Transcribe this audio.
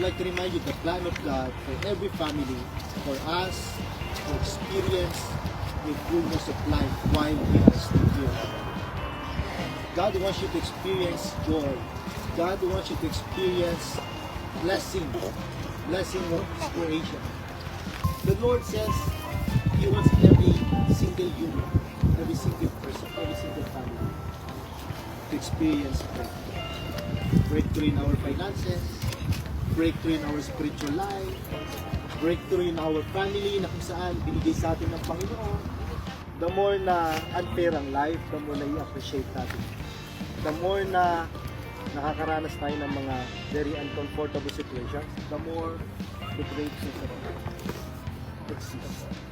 would like to remind you the plan of God for every family, for us to experience the fullness of life while we are still here. God wants you to experience joy. God wants you to experience blessing of His creation. The Lord says He wants every single human, every single person, every single family to experience breakthrough. Breakthrough in our finances, breakthrough in our spiritual life, breakthrough in our family na kung saan binigay sa atin ng Panginoon. The more na unfair ang life, the more na i-appreciate natin. The more na nakakaranas tayo ng mga very uncomfortable situations, the more the grace of the Lord. Let's see.